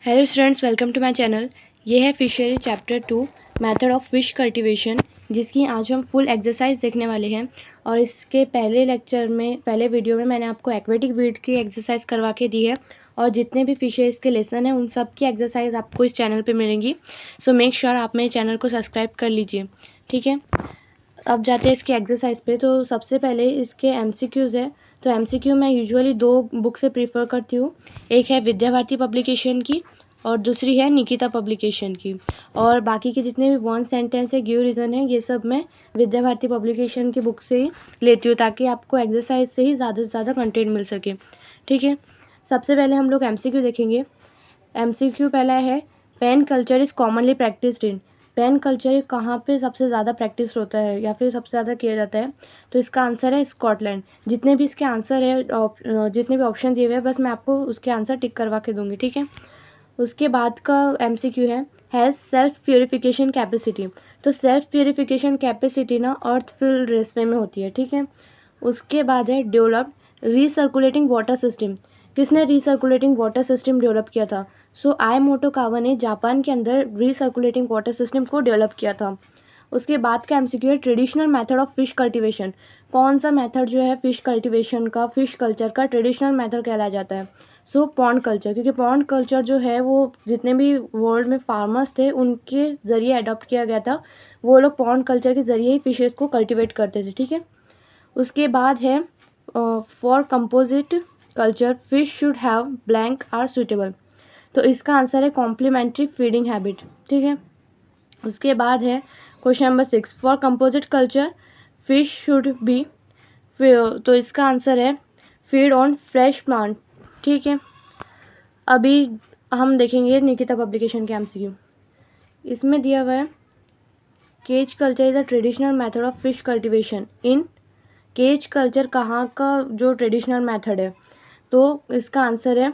Hello students, welcome to my channel. ये है fishery chapter 2 method of fish cultivation, जिसकी आज हम फुल एक्सरसाइज देखने वाले हैं। और इसके पहले वीडियो में मैंने आपको एक्वेटिक वीड की एक्सरसाइज करवा के दी है, और जितने भी फिशरीज के लेसन हैं उन सब की एक्सरसाइज आपको इस चैनल पे मिलेंगी। सो मेक श्योर आप मेरे चैनल को सब्सक्राइब कर लीजिए, ठीक है। अब जाते हैं इसके एक्सरसाइज पे। तो सबसे पहले इसके एमसीक्यूज है। तो एमसीक्यू मैं यूजुअली दो बुक से प्रीफर करती हूँ। एक है विद्या भारती पब्लिकेशन की और दूसरी है निकिता पब्लिकेशन की। और बाकी के जितने भी वन सेंटेंस है, गिव रीज़न है, ये सब मैं विद्या भारती पब्लिकेशन की बुक से ही लेती हूँ, ताकि आपको एक्सरसाइज से ही ज़्यादा से ज़्यादा कंटेंट मिल सके, ठीक है। सबसे पहले हम लोग एमसीक्यू देखेंगे। एमसीक्यू पहला है, pen culture is commonly practised in. Pen culture कहाँ पे सबसे ज़्यादा प्रैक्टिस होता है या फिर सबसे ज़्यादा किया जाता है? तो इसका आंसर है स्कॉटलैंड। जितने भी इसके आंसर है, जितने भी ऑप्शन दिए हुए हैं, बस मैं आपको उसके आंसर टिक करवा के दूंगी, ठीक है। उसके बाद का MCQ has self purification capacity. तो सेल्फ प्योरीफिकेशन कैपेसिटी ना अर्थ फिल्ड रेसवे में होती है, ठीक है। उसके बाद है डेवलप्ड रीसर्कुलेटिंग वाटर सिस्टम। किसने रीसर्कुलेटिंग वाटर सिस्टम डेवलप किया था? सो आईमोटो कावा ने जापान के अंदर रीसर्कुलेटिंग वाटर सिस्टम को डेवलप किया था। उसके बाद का एमसीक्यू है traditional method of fish cultivation. कौन सा मेथड जो है फिश कल्टीवेशन का, फिश कल्चर का ट्रेडिशनल मेथड कहलाया जाता है? सो पॉन्ड कल्चर, क्योंकि पॉन्ड कल्चर जो है वो जितने भी वर्ल्ड में फार्मर्स थे उनके ज़रिए अडॉप्ट किया गया था। वो लोग पॉन्ड कल्चर के ज़रिए ही फिशेस को कल्टिवेट करते थे, ठीक है। उसके बाद है for composite culture fish should have blank are suitable. तो इसका आंसर है कॉम्प्लीमेंट्री फीडिंग हैबिट, ठीक है। उसके बाद है question number 6, for composite culture fish should be. तो इसका आंसर है फीड ऑन फ्रेश प्लांट, ठीक है। अभी हम देखेंगे निकिता पब्लिकेशन के एमसीक्यू। इसमें दिया हुआ है cage culture is a traditional method of fish cultivation in. Cage culture कहाँ का जो ट्रेडिशनल मेथड है? तो इसका आंसर है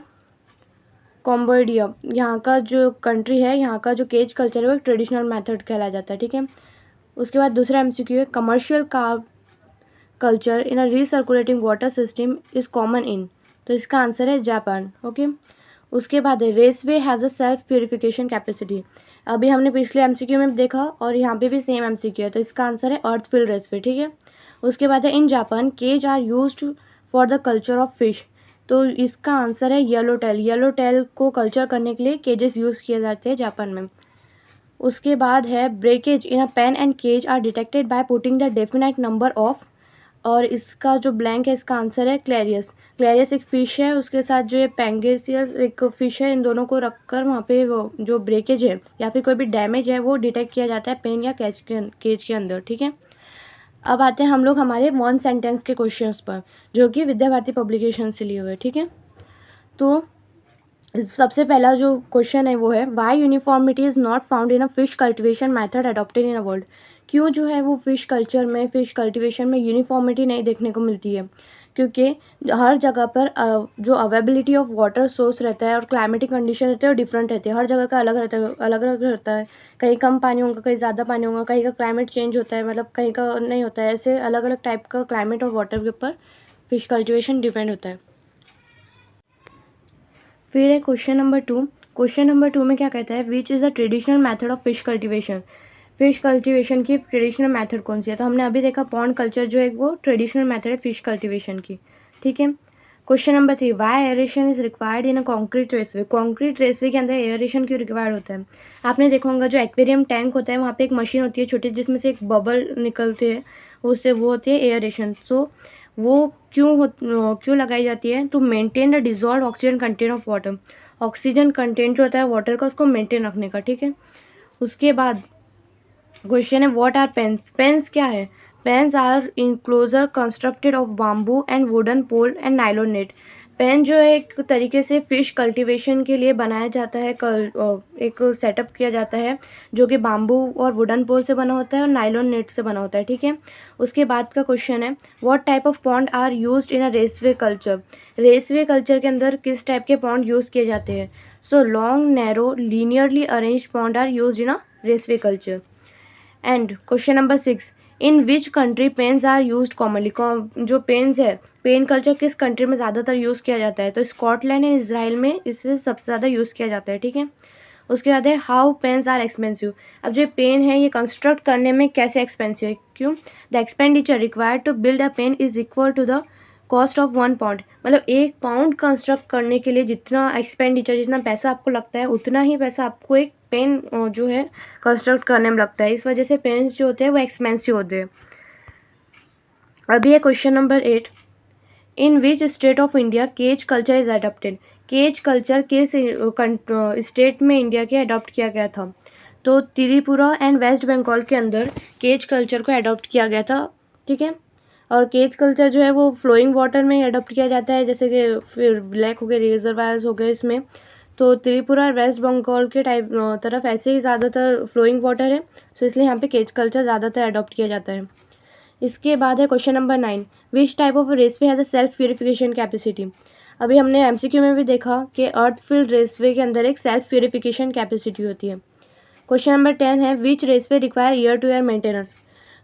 कॉम्बोडिया। यहाँ का जो कंट्री है, यहाँ का जो केज कल्चर है वो एक ट्रेडिशनल मेथड कहलाया जाता है, ठीक है। उसके बाद दूसरा एमसीक्यू है commercial carp culture in a recirculating water system is common in. तो इसका आंसर है जापान, ओके। उसके बाद है raceway has a self purification capacity. अभी हमने पिछले एमसीक्यू में देखा और यहाँ पे भी सेम एमसीक्यू है, तो इसका आंसर है अर्थ फिल्ड रेसवे, ठीक है। उसके बाद है in Japan cage are used for the culture of fish. तो इसका आंसर है येलो टेल। येलो टेल को कल्चर करने के लिए केजेस यूज़ किए जाते हैं जापान में। उसके बाद है breakage in a pen and cage are detected by putting the definite number of. और इसका जो ब्लैंक है इसका आंसर है क्लेरियस। क्लेरियस एक फिश है, उसके साथ जो ये पेंगेसियस एक फिश है, इन दोनों को रखकर वहाँ पे वो जो ब्रेकेज है या फिर कोई भी डैमेज है वो डिटेक्ट किया जाता है पेन या केज के अंदर, ठीक है। अब आते हैं हम लोग हमारे वन सेंटेंस के क्वेश्चंस पर, जो कि विद्या भारती पब्लिकेशन से लिए हुए, ठीक है। तो सबसे पहला जो क्वेश्चन है वो है why uniformity is not found in a fish cultivation method adopted in a world. क्यों जो है वो फिश कल्चर में, फिश कल्टिवेशन में यूनिफॉर्मिटी नहीं देखने को मिलती है? क्योंकि हर जगह पर जो अवेबिलिटी ऑफ वाटर सोर्स रहता है और क्लाइमेटिक कंडीशन रहते हैं वो डिफरेंट रहते हैं। हर जगह का अलग रहता है, अलग अलग रहता है। कहीं कम पानी होगा, कहीं ज़्यादा पानी होगा, कहीं का क्लाइमेट चेंज होता है, मतलब कहीं का नहीं होता है। ऐसे अलग अलग टाइप का क्लाइमेट और वाटर के ऊपर फिश कल्टिवेशन डिपेंड होता है। फिर है क्वेश्चन नंबर 2। क्वेश्चन नंबर 2 में क्या कहता है, which is the traditional method of fish cultivation. Fish cultivation की ट्रेडिशनल मेथड कौन सी है? तो हमने अभी देखा पॉन्ड कल्चर जो है वो ट्रेडिशनल मेथड है फिश कल्टिवेशन की, ठीक है। Question number 3, why aeration is required in a concrete raceway. Concrete raceway के अंदर एयरेशन क्यों रिक्वायर्ड होता है? आपने देखा होगा जो एक्वेरियम टैंक होता है वहाँ पे एक मशीन होती है छोटी, जिसमें से एक बबल निकलते हैं, उससे वो होती है एयरेशन। सो वो क्यों लगाई जाती है? To maintain the dissolve oxygen content of water. Oxygen content जो होता है वाटर का उसको मेंटेन रखने का, ठीक है। उसके बाद क्वेश्चन है व्हाट आर पेन्स। पेन्स क्या है? Pens are enclosure constructed of bamboo and wooden pole and nylon net. Pen जो है एक तरीके से फिश कल्टीवेशन के लिए बनाया जाता है, एक सेटअप किया जाता है जो कि बाम्बू और वुडन पोल से बना होता है और नाइलॉन नेट से बना होता है, ठीक है। उसके बाद का क्वेश्चन है what type of pond are used in a raceway culture. Raceway culture के अंदर किस टाइप के पॉन्ड यूज किए जाते हैं? So long narrow linearly arranged pond are used in a raceway culture. And question number 6, in which country pens are used commonly, जो pens है pen culture किस कंट्री में ज़्यादातर यूज़ किया जाता है, तो स्कॉटलैंड एंड इजराइल में इसे सबसे ज़्यादा यूज़ किया जाता है। ठीक है, उसके बाद है हाउ पेन्स आर एक्सपेंसिव। अब जो पेन है ये कंस्ट्रक्ट करने में कैसे एक्सपेंसिव है, क्यों? The expenditure required to build a pen is equal to the cost of 1 pound. मतलब 1 पाउंड कंस्ट्रक्ट करने के लिए जितना एक्सपेंडिचर, जितना पैसा आपको लगता है, उतना ही पैसा आपको एक पेन जो है कंस्ट्रक्ट करने में लगता है। इस वजह से पेन्स जो होते हैं वो एक्सपेंसिव होते हैं। अभी है question number 8, in which state of India cage culture is adopted. Cage culture किस स्टेट में इंडिया के अडॉप्ट किया गया था, तो त्रिपुरा एंड वेस्ट बंगाल के अंदर केज कल्चर को अडॉप्ट किया गया था। ठीक है, और केज कल्चर जो है वो फ्लोइंग वाटर में अडॉप्ट किया जाता है, जैसे कि फिर ब्लैक हो गए, रिजर्वायर्स हो गए इसमें। तो त्रिपुरा और वेस्ट बंगाल के टाइप तरफ ऐसे ही ज़्यादातर फ्लोइंग वाटर है, सो इसलिए यहाँ पे केज कल्चर ज़्यादातर अडॉप्ट किया जाता है। इसके बाद है question number 9, which type of raceway has a self purification capacity. अभी हमने एमसीक्यू में भी देखा कि अर्थ फील्ड रेसवे के अंदर एक सेल्फ प्यूरिफिकेशन कैपेसिटी होती है। क्वेश्चन नंबर 10 है, which raceway require year to year maintenance.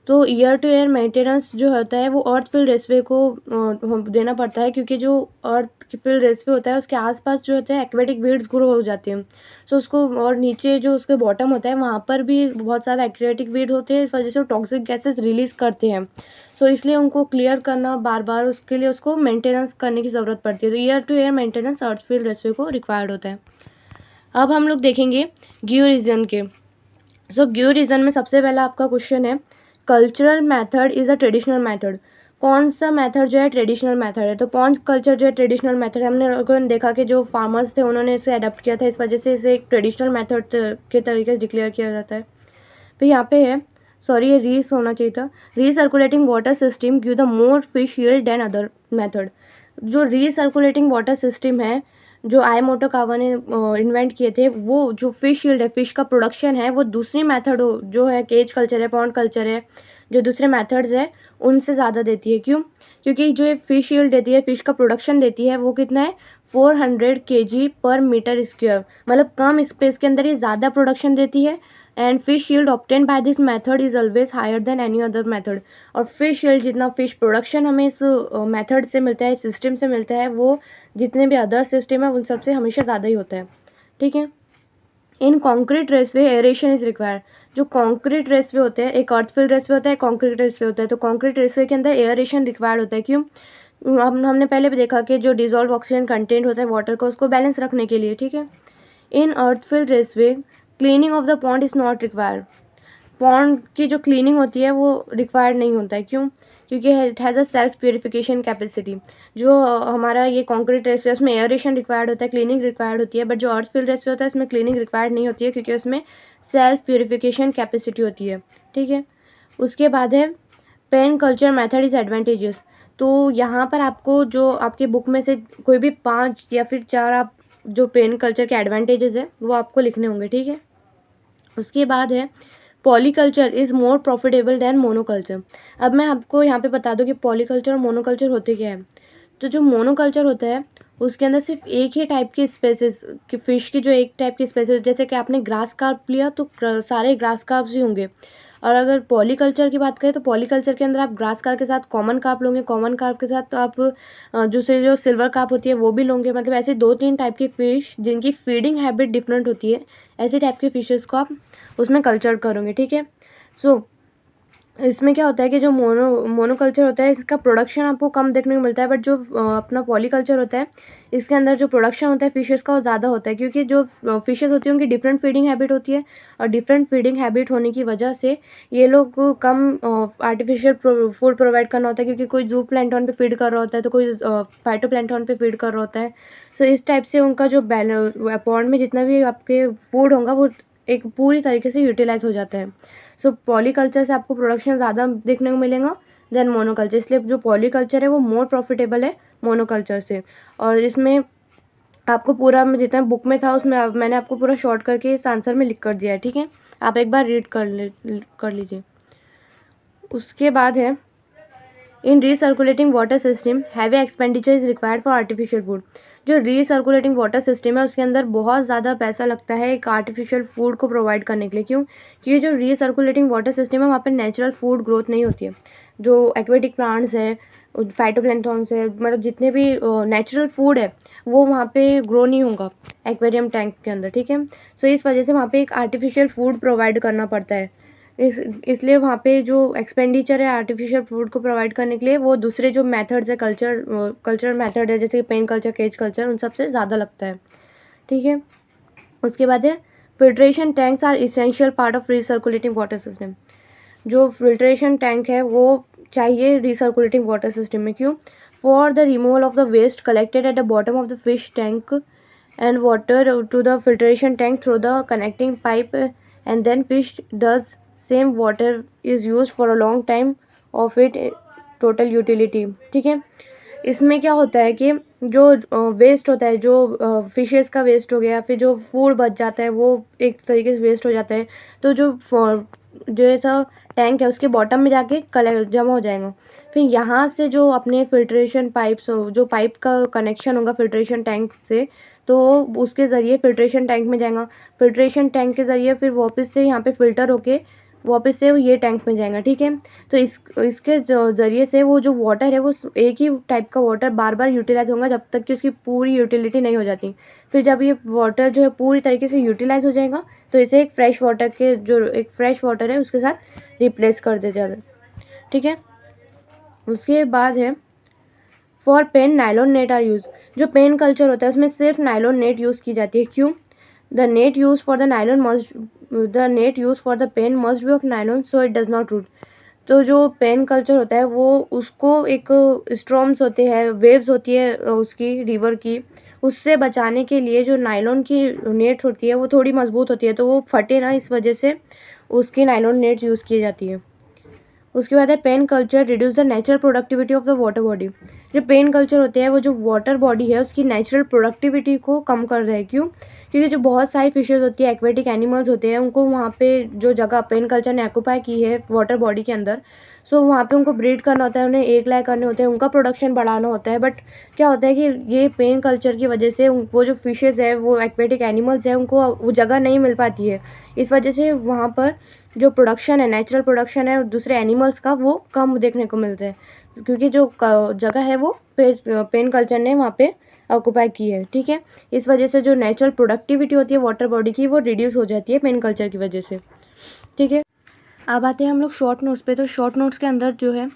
तो ईयर टू ईयर मेंटेनेंस जो होता है वो अर्थ फील्ड रेसवे को देना पड़ता है, क्योंकि जो अर्थ फील्ड रेसवे होता है उसके आसपास जो होता है एक्वेटिक वीड्स ग्रो हो जाती हैं, सो उसको, और नीचे जो उसके बॉटम होता है वहाँ पर भी बहुत सारे एक्वेटिक वीड होते हैं, इस वजह से वो टॉक्सिक गैसेस रिलीज करते हैं। सो इसलिए उनको क्लियर करना बार बार, उसके लिए उसको मेंटेनेंस करने की ज़रूरत पड़ती है। तो year to year maintenance earth field रेसवे को रिक्वायर्ड होता है। अब हम लोग देखेंगे ग्यू रीजन के। सो ग्यू रीजन में सबसे पहला आपका क्वेश्चन है, cultural method is a traditional method. कौन सा मैथड जो है ट्रेडिशनल मैथड है, तो पॉन्ड कल्चर जो है ट्रेडिशनल मैथड है। हमने लोगों ने देखा कि जो फार्मर्स थे उन्होंने इसे अडॉप्ट किया था, इस वजह से इसे एक ट्रेडिशनल मैथड के तरीके से डिक्लेयर किया जाता है। फिर यहाँ पे है, सॉरी ये रीस होना चाहिए था, recirculating water system give the more fish yield than other method. जो रीसर्कुलेटिंग वाटर सिस्टम है जो आईमोटो कावा ने इन्वेंट किए थे, वो जो फिश यील्ड है, फिश का प्रोडक्शन है, वो दूसरी मेथड जो है केज कल्चर है, पॉन्ड कल्चर है, जो दूसरे मेथड्स है उनसे ज़्यादा देती है। क्यों? क्योंकि जो ये फिश यील्ड देती है, फिश का प्रोडक्शन देती है, वो कितना है 400 kg पर मीटर स्क्वायर। मतलब कम स्पेस के अंदर ये ज़्यादा प्रोडक्शन देती है। And fish yield obtain by this method is always higher than any other method. और फिश यील्ड, जितना फिश प्रोडक्शन हमें इस मेथड से मिलता है, सिस्टम से मिलता है, वो जितने भी अदर सिस्टम है उन सबसे हमेशा ज़्यादा ही होता है। ठीक है, इन कॉन्क्रीट रेसवे एरेशन इज रिक्वायर्ड। जो कॉन्क्रीट रेसवे होते हैं, एक अर्थफील्ड रेसवे होता है, कॉन्क्रीट रेसवे होता है, तो कॉन्क्रीट रेसवे के अंदर एयरेशन रिक्वायर्ड होता है। क्यों? हमने पहले भी देखा कि जो डिजोल्व ऑक्सीजन कंटेंट होता है वाटर का, उसको बैलेंस रखने के लिए। ठीक है, in earthfield raceway cleaning of the pond is not required. Pond की जो क्लीनिंग होती है वो रिक्वायर्ड नहीं होता है। क्यों? क्योंकि it has a self purification capacity. जो हमारा ये कॉन्क्रीट रेसवे, उसमें एयरेशन रिक्वायर्ड होता है, क्लीनिंग रिक्वायर्ड होती है, बट जो अर्थ फील्ड रेसवे होता है इसमें क्लीनिंग रिक्वायर्ड नहीं होती है, क्योंकि उसमें सेल्फ प्यूरिफिकेशन कैपेसिटी होती है। ठीक है, उसके बाद है pen culture method is advantages. तो यहाँ पर आपको जो आपकी बुक में से कोई भी 5 या फिर 4 आप जो पेन कल्चर के एडवांटेजेस है वो आपको लिखने होंगे। ठीक है, उसके बाद है polyculture is more profitable than monoculture. अब मैं आपको यहाँ पे बता दूँ कि पॉलीकल्चर और मोनोकल्चर होते क्या है। तो जो मोनोकल्चर होता है उसके अंदर सिर्फ एक ही टाइप की स्पेसिस की फिश की, जो एक टाइप की स्पेसिस, जैसे कि आपने ग्रास कार्प लिया तो सारे ग्रास कार्प्स ही होंगे। और अगर पॉलीकल्चर की बात करें तो पॉलीकल्चर के अंदर आप ग्रास कार्प के साथ कॉमन कार्प लोगे, कॉमन कार्प के साथ तो आप दूसरे जो सिल्वर कार्प होती है वो भी लोगे। मतलब ऐसे 2-3 टाइप की फिश जिनकी फीडिंग हैबिट डिफरेंट होती है, ऐसे टाइप के फिशेस को आप उसमें कल्चर करोगे। ठीक है, सो इसमें क्या होता है कि जो मोनोकल्चर होता है इसका प्रोडक्शन आपको कम देखने को मिलता है, बट जो अपना पॉलीकल्चर होता है इसके अंदर जो प्रोडक्शन होता है फिशेस का वो ज़्यादा होता है, क्योंकि जो फिशेस होती है उनकी डिफरेंट फीडिंग हैबिट होती है, और डिफरेंट फीडिंग हैबिट होने की वजह से ये लोग को कम आर्टिफिशियल फूड प्रोवाइड करना होता है, क्योंकि कोई जू प्लैंटन पे फीड कर रहा होता है तो कोई फाइटो प्लैंटन पे फीड कर रहा होता है। सो इस टाइप से उनका जो पॉन्ड में जितना भी आपके फूड होगा वो एक पूरी तरीके से यूटिलाइज हो जाता है। सो पॉलीकल्चर से आपको प्रोडक्शन ज़्यादा देखने को मिलेगा देन मोनोकल्चर, इसलिए जो पॉलीकल्चर है वो मोर प्रॉफिटेबल है मोनोकल्चर से। और इसमें आपको पूरा जितना बुक में था उसमें मैंने आपको पूरा शॉर्ट करके इस आंसर में लिख कर दिया है। ठीक है, आप एक बार रीड कर लीजिए। उसके बाद है in recirculating water system heavy expenditure is required for artificial food. जो रीसर्कुलेटिंग वाटर सिस्टम है उसके अंदर बहुत ज़्यादा पैसा लगता है एक आर्टिफिशियल फूड को प्रोवाइड करने के लिए। क्यों? क्योंकि जो रीसर्कुलेटिंग वाटर सिस्टम है वहाँ पर नेचुरल फूड ग्रोथ नहीं होती है। जो एक्वेटिक प्लांट्स है, फाइटोप्लैंक्टन्स है, मतलब जितने भी नेचुरल फूड है वो वहाँ पे ग्रो नहीं होगा एक्वेरियम टैंक के अंदर, ठीक है। सो इस वजह से वहाँ पे एक आर्टिफिशियल फूड प्रोवाइड करना पड़ता है। इसलिए वहाँ पे जो एक्सपेंडिचर है आर्टिफिशियल फूड को प्रोवाइड करने के लिए वो दूसरे जो मेथड्स है कल्चर मेथड है जैसे पेन कल्चर, केज कल्चर, उन सबसे ज़्यादा लगता है, ठीक है। उसके बाद है filtration tanks are essential part of recirculating water system. जो फिल्ट्रेशन टैंक है वो चाहिए रिसर्कुलेटिंग वाटर सिस्टम में। क्यों? For the removal of the waste collected at the bottom of the fish tank and water to the filtration tank through the connecting pipe, and then fish does same water is used for a long time of it total utility, ठीक है। इसमें क्या होता है कि जो waste होता है, जो फिशेस का वेस्ट हो गया, फिर जो फूड बच जाता है वो एक तरीके से वेस्ट हो जाता है, तो जो ऐसा टैंक है उसके बॉटम में जाके जमा हो जाएगा। फिर यहाँ से जो अपने फिल्ट्रेशन पाइप्स, जो पाइप का कनेक्शन होगा फिल्ट्रेशन टैंक से, तो उसके ज़रिए फिल्ट्रेशन टैंक में जाएगा। फिल्ट्रेशन टैंक के ज़रिए फिर वापस से यहाँ पे फिल्टर होके वापस से ये टैंक में जाएगा, ठीक है। तो इसके ज़रिए से वो जो वाटर है वो एक ही टाइप का वाटर बार बार यूटिलाइज होगा जब तक कि उसकी पूरी यूटिलिटी नहीं हो जाती। फिर जब ये वाटर जो है पूरी तरीके से यूटिलाइज हो जाएगा तो इसे एक फ्रेश वाटर है उसके साथ रिप्लेस कर दिया जाता है, ठीक है। उसके बाद है for pen nylon net are use. जो पेन कल्चर होता है उसमें सिर्फ नायलॉन नेट यूज़ की जाती है। क्यों? The net use for the pen must be of nylon so it does not rot. तो जो पेन कल्चर होता है वो उसको एक स्ट्रॉम्स होते हैं, वेव्स होती है उसकी रिवर की, उससे बचाने के लिए जो नायलॉन की नेट होती है वो थोड़ी मजबूत होती है, तो वो फटे ना, इस वजह से उसकी नायलॉन नेट यूज़ की जाती है। उसके बाद है pen culture reduce the natural productivity of the water body. जो पेन कल्चर होते हैं वो जो वाटर बॉडी है उसकी नेचुरल प्रोडक्टिविटी को कम कर रहे हैं। क्यों? क्योंकि जो बहुत सारी फिशेज होती है, एक्वेटिक एनिमल्स होते हैं, उनको वहाँ पे जो जगह पेन कल्चर ने ऑक्यूपाई की है वाटर बॉडी के अंदर, सो वहाँ पे उनको ब्रीड करना होता है, उन्हें एक लाए करने होते हैं, उनका प्रोडक्शन बढ़ाना होता है। बट क्या होता है कि ये पेन कल्चर की वजह से वो जो फिशेज है, वो एक्वेटिक एनिमल्स है, उनको वो जगह नहीं मिल पाती है। इस वजह से वहाँ पर जो प्रोडक्शन है, नेचुरल प्रोडक्शन है दूसरे एनिमल्स का, वो कम देखने को मिलता है, क्योंकि जो जगह है वो पेन कल्चर ने वहाँ पे ऑक्यूपाई की है, ठीक है। इस वजह से जो नेचुरल प्रोडक्टिविटी होती है वाटर बॉडी की वो रिड्यूस हो जाती है पेन कल्चर की वजह से, ठीक है। अब आते हैं हम लोग शॉर्ट नोट्स पे। तो शॉर्ट नोट्स के अंदर जो है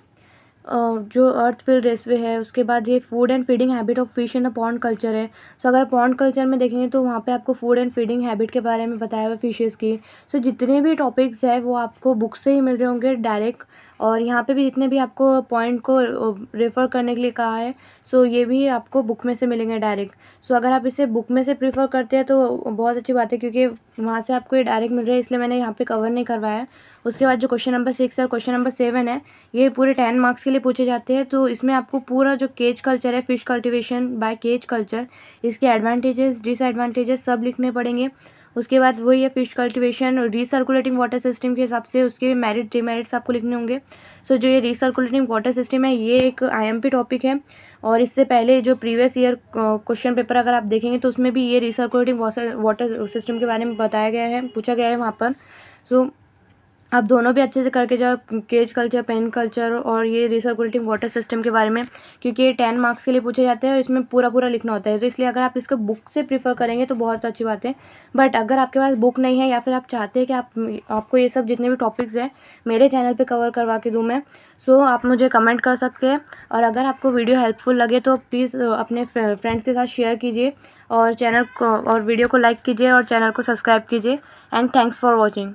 जो अर्थ फील्ड रेसवे है, उसके बाद ये food and feeding habit of fish in the pond culture है। सो अगर पॉन्ड कल्चर में देखेंगे तो वहाँ पे आपको फूड एंड फीडिंग हैबिट के बारे में बताया हुआ फिशेस की। सो जितने भी टॉपिक्स है वो आपको बुक से ही मिल रहे होंगे डायरेक्ट, और यहाँ पे भी जितने भी आपको पॉइंट को रेफ़र करने के लिए कहा है, सो ये भी आपको बुक में से मिलेंगे डायरेक्ट। सो अगर आप इसे बुक में से प्रीफर करते हैं तो बहुत अच्छी बात है, क्योंकि वहाँ से आपको ये डायरेक्ट मिल रहा है, इसलिए मैंने यहाँ पे कवर नहीं करवाया है। उसके बाद जो क्वेश्चन नंबर 6 और क्वेश्चन नंबर 7 है, ये पूरे 10 मार्क्स के लिए पूछे जाते हैं। तो इसमें आपको पूरा जो केज कल्चर है, fish cultivation by cage culture, इसके एडवांटेजेस डिसएडवांटेजेस सब लिखने पड़ेंगे। उसके बाद वही है fish cultivation recirculating water system के हिसाब से उसके भी मेरिट डिमेरिट्स आपको लिखने होंगे। सो जो ये रिसर्कुलेटिंग वाटर सिस्टम है ये एक IMP टॉपिक है, और इससे पहले जो प्रीवियस ईयर क्वेश्चन पेपर अगर आप देखेंगे तो उसमें भी ये रिसर्कुलेटिंग वाटर सिस्टम के बारे में बताया गया है, पूछा गया है वहाँ पर। सो आप दोनों भी अच्छे से करके जाओ, केज कल्चर, पेन कल्चर और ये रिसर्कुलेटिंग वाटर सिस्टम के बारे में, क्योंकि ये 10 मार्क्स के लिए पूछे जाते हैं और इसमें पूरा पूरा लिखना होता है। तो इसलिए अगर आप इसको बुक से प्रीफर करेंगे तो बहुत अच्छी बात है। बट अगर आपके पास बुक नहीं है या फिर आप चाहते हैं कि आपको ये सब जितने भी टॉपिक्स हैं मेरे चैनल पर कवर करवा के दूँ मैं, सो आप मुझे कमेंट कर सकते हैं। और अगर आपको वीडियो हेल्पफुल लगे तो प्लीज़ अपने फ्रेंड्स के साथ शेयर कीजिए, और चैनल को और वीडियो को लाइक कीजिए और चैनल को सब्सक्राइब कीजिए। And thanks for watching.